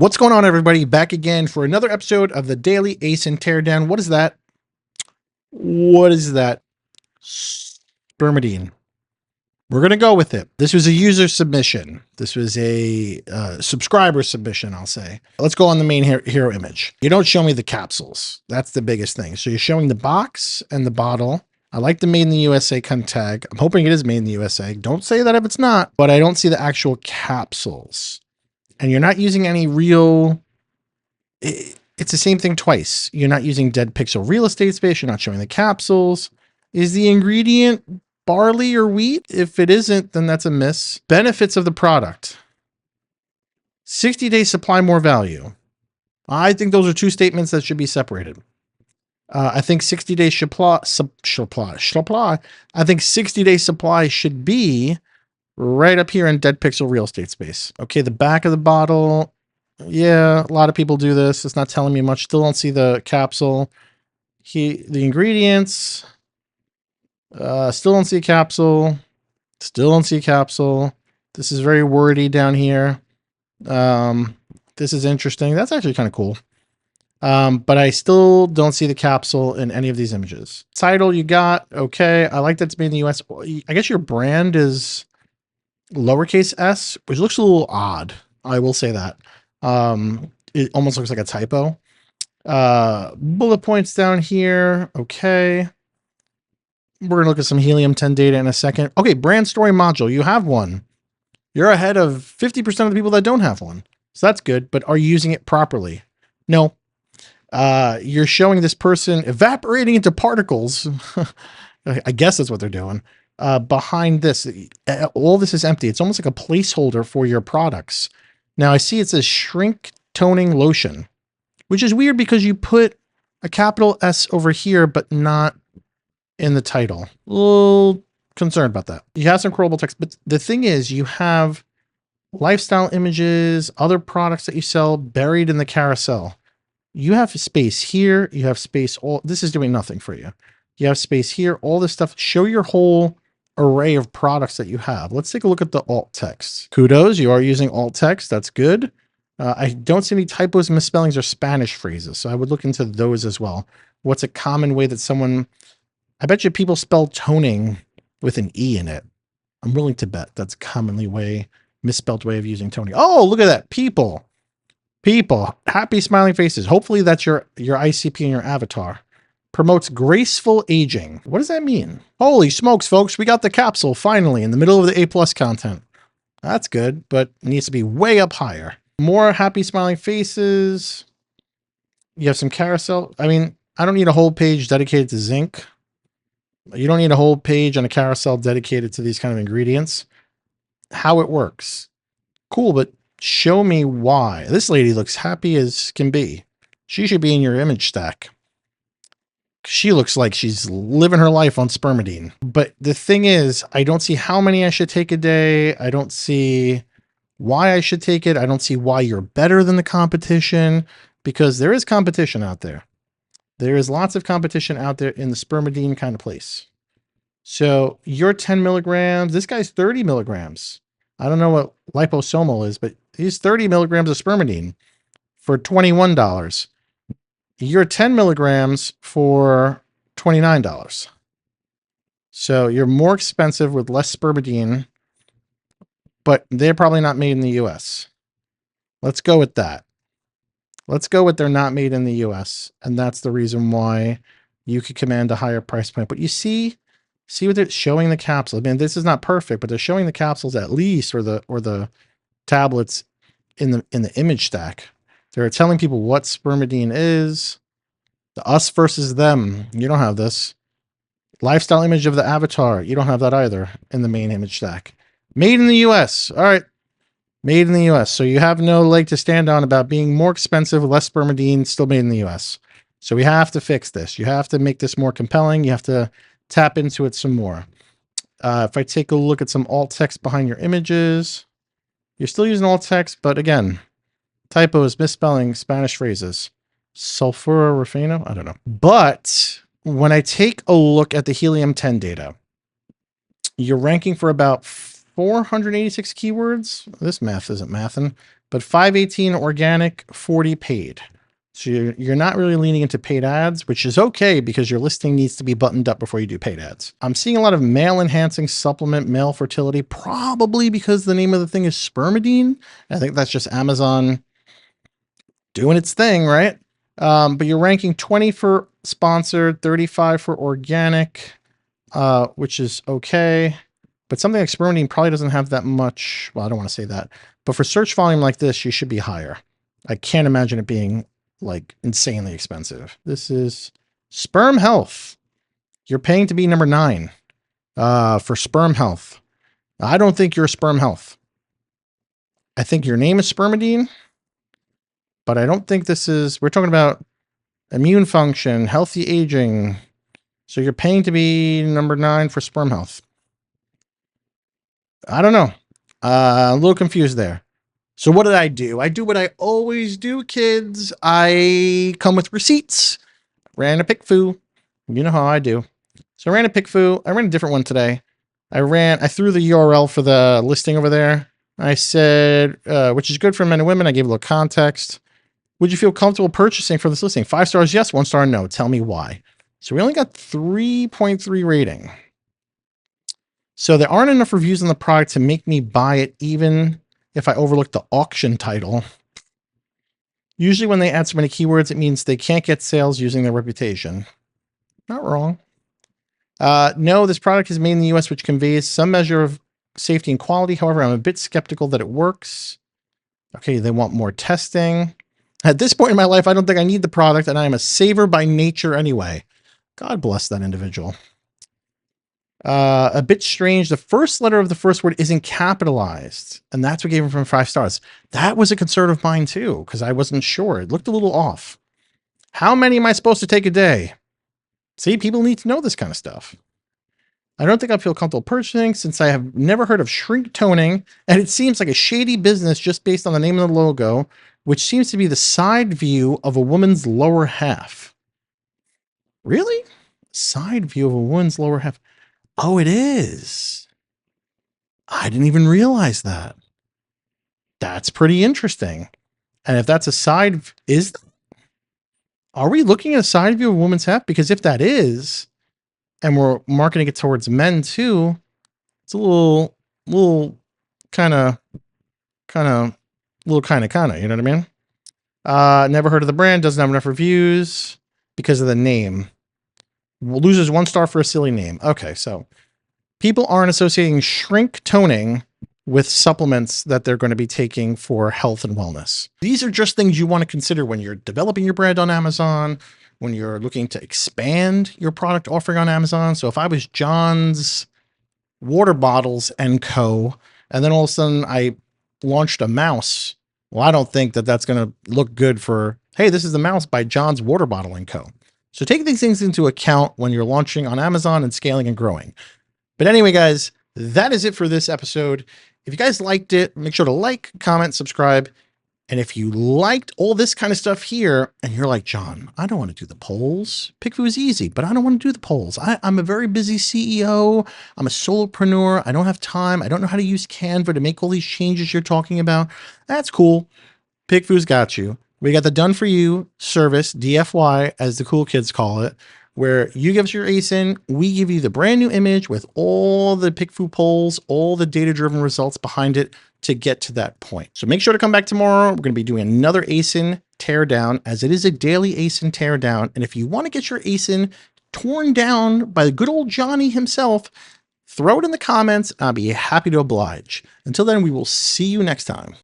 What's going on, everybody? Back again for another episode of the Daily ASIN Teardown. What is that? What is that? Spermidine. We're going to go with it. This was a user submission. This was a subscriber submission, I'll say. Let's go on the main hero image. You don't show me the capsules. That's the biggest thing. So you're showing the box and the bottle. I like the made in the USA kind of tag. I'm hoping it is made in the USA. Don't say that if it's not, but I don't see the actual capsules. And you're not using any real, it's the same thing twice. You're not using dead pixel real estate space. You're not showing the capsules. Is the ingredient barley or wheat? If it isn't, then that's a miss. Benefits of the product. 60-day supply, more value. I think those are two statements that should be separated. I think 60-day supply. I think 60-day supply should be right up here in dead pixel real estate space. Okay, the back of the bottle. Yeah, a lot of people do this. It's not telling me much. Still don't see the capsule. The ingredients. Still don't see a capsule. Still don't see a capsule. This is very wordy down here. This is interesting. That's actually kind of cool. But I still don't see the capsule in any of these images. Title you got. Okay, I like that it's made in the US. I guess your brand is lowercase s, which looks a little odd. I will say that. It almost looks like a typo. Bullet points down here. Okay. We're going to look at some helium-10 data in a second. Okay, brand story module. You have one. You're ahead of 50% of the people that don't have one. So that's good, but are you using it properly? No. You're showing this person evaporating into particles. I guess that's what they're doing. Behind this, all this is empty. It's almost like a placeholder for your products. Now I see it says shrink toning lotion, which is weird because you put a capital S over here, but not in the title. A little concerned about that. You have some scrollable text, but the thing is you have lifestyle images, other products that you sell buried in the carousel. You have space here. You have space. This is doing nothing for you. You have space here, all this stuff. Show your whole array of products that you have. Let's take a look at the alt text. Kudos, you are using alt text. That's good. I don't see any typos, misspellings, or Spanish phrases. So I would look into those as well. What's a common way that someone, I bet you people spell toning with an E in it. I'm willing to bet that's commonly misspelled way of using toning. Oh, look at that. People, happy smiling faces. Hopefully that's your ICP and your avatar. Promotes graceful aging. What does that mean? Holy smokes, folks. We got the capsule finally in the middle of the A+ content. That's good, but it needs to be way up higher. More happy smiling faces. You have some carousel. I mean, I don't need a whole page dedicated to zinc. You don't need a whole page on a carousel dedicated to these kind of ingredients. How it works. Cool, but show me why. This lady looks happy as can be. She should be in your image stack. She looks like she's living her life on Spermidine. But the thing is, I don't see how many I should take a day. I don't see why I should take it. I don't see why you're better than the competition, because there is competition out there. There is lots of competition out there in the Spermidine kind of place. So you're 10 milligrams. This guy's 30 milligrams. I don't know what liposomal is, but he's 30 milligrams of Spermidine for $21. You're 10 milligrams for $29. So you're more expensive with less Spermidine, but they're probably not made in the US. Let's go with that. Let's go with they're not made in the US. And that's the reason why you could command a higher price point. But you see what they're showing the capsule. I mean, this is not perfect, but they're showing the capsules at least, or the tablets in the image stack. They're telling people what Spermidine is. The us versus them. You don't have this. Lifestyle image of the avatar. You don't have that either in the main image stack. Made in the US. All right. Made in the US. So you have no leg to stand on about being more expensive, less Spermidine, still made in the US. So we have to fix this. You have to make this more compelling. You have to tap into it some more. If I take a look at some alt text behind your images, you're still using alt text, but again, typos, misspelling, Spanish phrases. Sulfura Rufino? I don't know. But when I take a look at the helium-10 data, you're ranking for about 486 keywords. This math isn't mathing. but 518 organic, 40 paid. So you're not really leaning into paid ads, which is okay because your listing needs to be buttoned up before you do paid ads. I'm seeing a lot of male enhancing supplement, male fertility, probably because the name of the thing is Spermidine. I think that's just Amazon doing its thing, right? But you're ranking 20 for sponsored, 35 for organic, which is okay. But something like Spermidine probably doesn't have that much. Well, I don't want to say that. But for search volume like this, you should be higher. I can't imagine it being like insanely expensive. This is Sperm Health. You're paying to be number 9 for Sperm Health. I don't think you're Sperm Health. I think your name is Spermidine, but I don't think this is, we're talking about immune function, healthy aging. So you're paying to be number 9 for Sperm Health. I don't know. A little confused there. So what did I do? I do what I always do, kids. I come with receipts. Ran a PickFu. You know how I do. So I ran a PickFu. I ran a different one today. I threw the URL for the listing over there. I said, which is good for men and women. I gave a little context. Would you feel comfortable purchasing for this listing? 5 stars, yes. 1 star, no. Tell me why. So we only got 3.3 rating. So there aren't enough reviews on the product to make me buy it, even if I overlook the auction title. Usually when they add so many keywords, it means they can't get sales using their reputation. Not wrong. No, this product is made in the US, which conveys some measure of safety and quality. However, I'm a bit skeptical that it works. Okay, they want more testing. At this point in my life, I don't think I need the product, and I am a saver by nature anyway. God bless that individual. A bit strange. The first letter of the first word isn't capitalized, and that's what gave him from 5 stars. That was a concern of mine too, because I wasn't sure. It looked a little off. How many am I supposed to take a day? See, people need to know this kind of stuff. I don't think I feel comfortable purchasing since I have never heard of shrink toning, and it seems like a shady business just based on the name of the logo, which seems to be the side view of a woman's lower half. Really? Side view of a woman's lower half. Oh, it is. I didn't even realize that. That's pretty interesting. And if that's a side, are we looking at a side view of a woman's half? Because if that is, and we're marketing it towards men too, it's a little kind of, you know what I mean? Never heard of the brand, doesn't have enough reviews because of the name. Loses 1 star for a silly name. Okay, so people aren't associating shrink toning with supplements that they're going to be taking for health and wellness. These are just things you want to consider when you're developing your brand on Amazon, when you're looking to expand your product offering on Amazon. So if I was John's Water Bottles and Co., and then all of a sudden I launched a mouse, well, I don't think that that's going to look good for, hey, this is the mouse by John's Water Bottle and Co. So take these things into account when you're launching on Amazon and scaling and growing. But anyway, guys, that is it for this episode. If you guys liked it, make sure to like, comment, subscribe. And if you liked all this kind of stuff here and you're like, John, I don't want to do the polls. PickFu is easy, but I don't want to do the polls. I'm a very busy CEO. I'm a solopreneur. I don't have time. I don't know how to use Canva to make all these changes you're talking about. That's cool. PickFu's got you. We got the done for you service, DFY, as the cool kids call it, where you give us your ASIN, we give you the brand new image with all the PickFu polls, all the data-driven results behind it to get to that point. So make sure to come back tomorrow. We're going to be doing another ASIN teardown, as it is a daily ASIN teardown. And if you want to get your ASIN torn down by the good old Johnny himself, throw it in the comments. I'll be happy to oblige. Until then, we will see you next time.